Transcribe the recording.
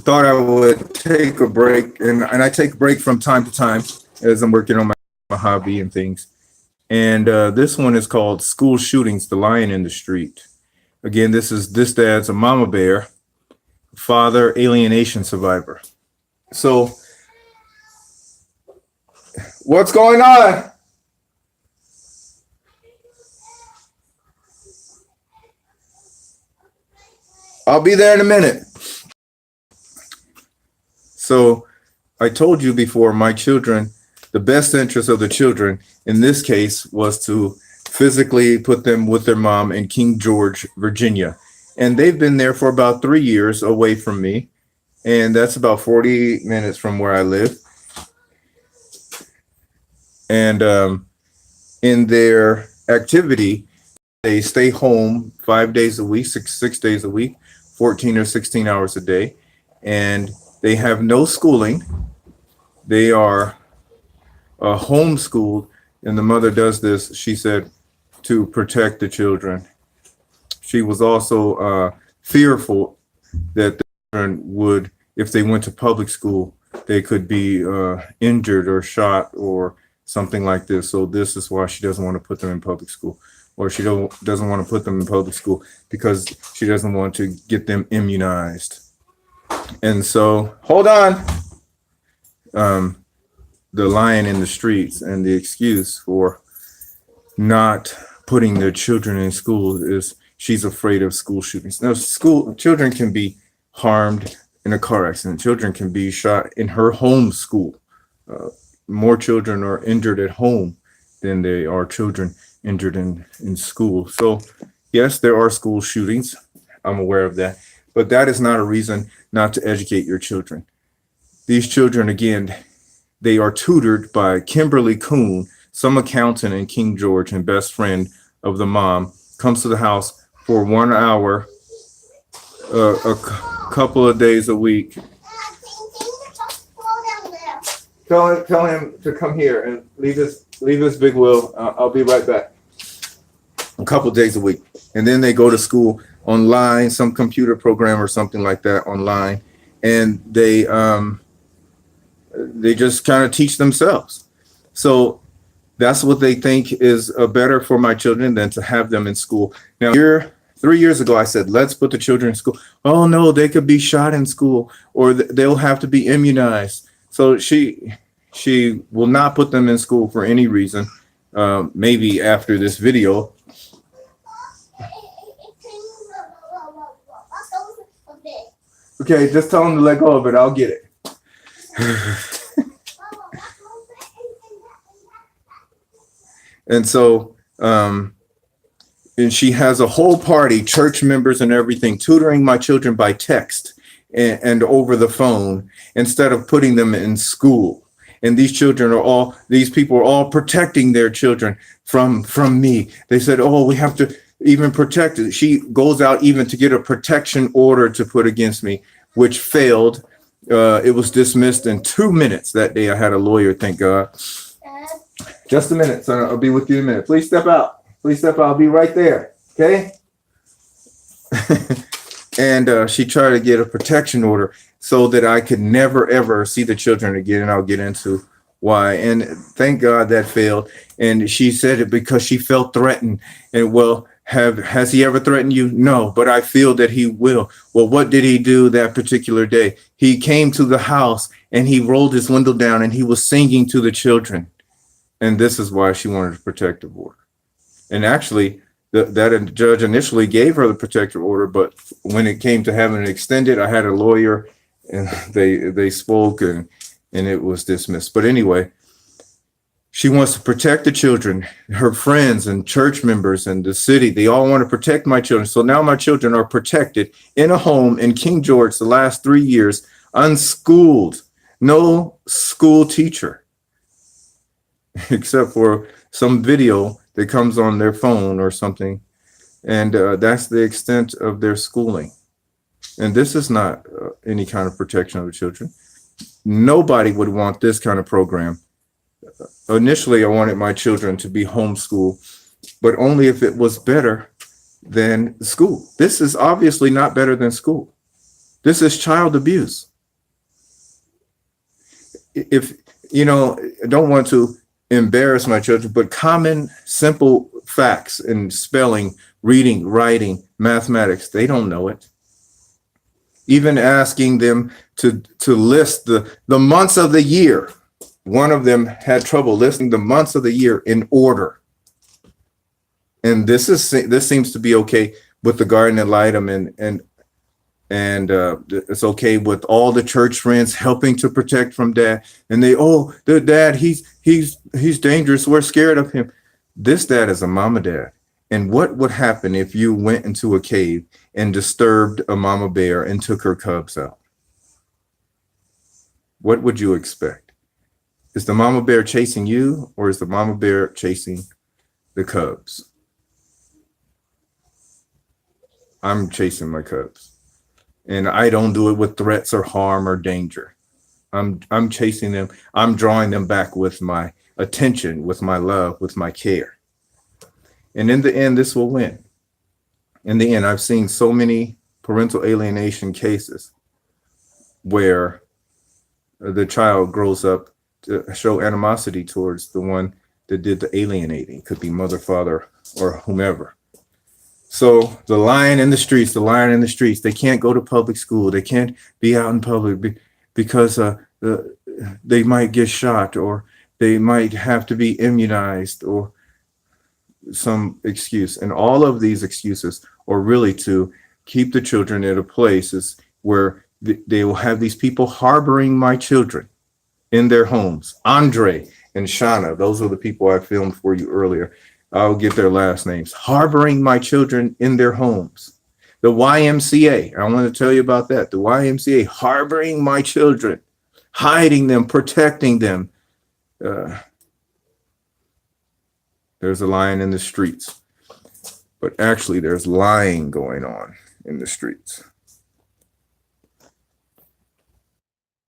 thought I would take a break, and I take a break from time to time as I'm working on my hobby and things. And this one is called School Shootings, The Lion in the Street. Again, this dad's a mama bear, father alienation survivor. So what's going on? I'll be there in a minute. So I told you before, my children, the best interest of the children in this case was to physically put them with their mom in King George, Virginia. And they've been there for about 3 years away from me. And that's about 40 minutes from where I live. And in their activity, they stay home 5 days a week, six days a week, 14 or 16 hours a day. And they have no schooling. They are homeschooled. And the mother does this, she said, to protect the children. She was also fearful that the children would, if they went to public school, they could be injured or shot or something like this. So this is why she doesn't want to put them in public school, or she doesn't want to put them in public school because she doesn't want to get them immunized. And so, hold on. The lion in the streets, and the excuse for not putting their children in school is she's afraid of school shootings. Now, children can be harmed in a car accident. Children can be shot in her home school. More children are injured at home than they are children injured in school. So yes, there are school shootings. I'm aware of that, but that is not a reason not to educate your children. These children, again, they are tutored by Kimberly Kuhn, some accountant in King George and best friend of the mom, comes to the house for 1 hour, couple of days a week. Tell him to come here and leave this big wheel. I'll be right back. A couple of days a week. And then they go to school online, some computer program or something like that online. And they just kind of teach themselves. So that's what they think is better for my children than to have them in school. Now, 3 years ago, I said, let's put the children in school. Oh, no, they could be shot in school, or they'll have to be immunized. So she will not put them in school for any reason. Maybe after this video. Okay, just tell them to let go of it. I'll get it. And so, and she has a whole party, church members and everything, tutoring my children by text and over the phone instead of putting them in school. And these people are all protecting their children from me. They said, oh, we have to even protect it. She goes out even to get a protection order to put against me, which failed. It was dismissed in 2 minutes that day. I had a lawyer, thank God. Just a minute, son. I'll be with you in a minute. Please step out. Please step out. I'll be right there. Okay? And she tried to get a protection order so that I could never, ever see the children again. And I'll get into why. And thank God that failed. And she said it because she felt threatened. And well, has he ever threatened you? No, but I feel that he will. Well, what did he do that particular day? He came to the house and he rolled his window down and he was singing to the children. And this is why she wanted a protective order. And actually, that judge initially gave her the protective order, but when it came to having it extended, I had a lawyer and they spoke and it was dismissed. But anyway, she wants to protect the children, her friends and church members and the city. They all want to protect my children. So now my children are protected in a home in King George the last 3 years, unschooled, no school teacher, except for some video that comes on their phone or something. And that's the extent of their schooling. And this is not any kind of protection of the children. Nobody would want this kind of program. Initially, I wanted my children to be homeschooled, but only if it was better than school. This is obviously not better than school. This is child abuse. if I don't want to embarrass my children, but common simple facts in spelling, reading, writing, mathematics, they don't know it. Even asking them to list the months of the year. One of them had trouble listing the months of the year in order. And this seems to be okay with the garden ad litem, and it's okay with all the church friends helping to protect from dad. And the dad, he's dangerous. We're scared of him. This dad is a mama dad. And what would happen if you went into a cave and disturbed a mama bear and took her cubs out? What would you expect? Is the mama bear chasing you, or is the mama bear chasing the cubs? I'm chasing my cubs. And I don't do it with threats or harm or danger. I'm chasing them. I'm drawing them back with my attention, with my love, with my care. And in the end, this will win. In the end, I've seen so many parental alienation cases where the child grows up to show animosity towards the one that did the alienating. It could be mother, father, or whomever. So the lion in the streets, they can't go to public school. They can't be out in public because they might get shot, or they might have to be immunized, or some excuse. And all of these excuses are really to keep the children at a place where they will have these people harboring my children in their homes. Andre and Shauna, those are the people I filmed for you earlier. I'll get their last names. Harboring my children in their homes. The YMCA, I want to tell you about that. The YMCA harboring my children, hiding them, protecting them. There's a lion in the streets, but actually there's lying going on in the streets.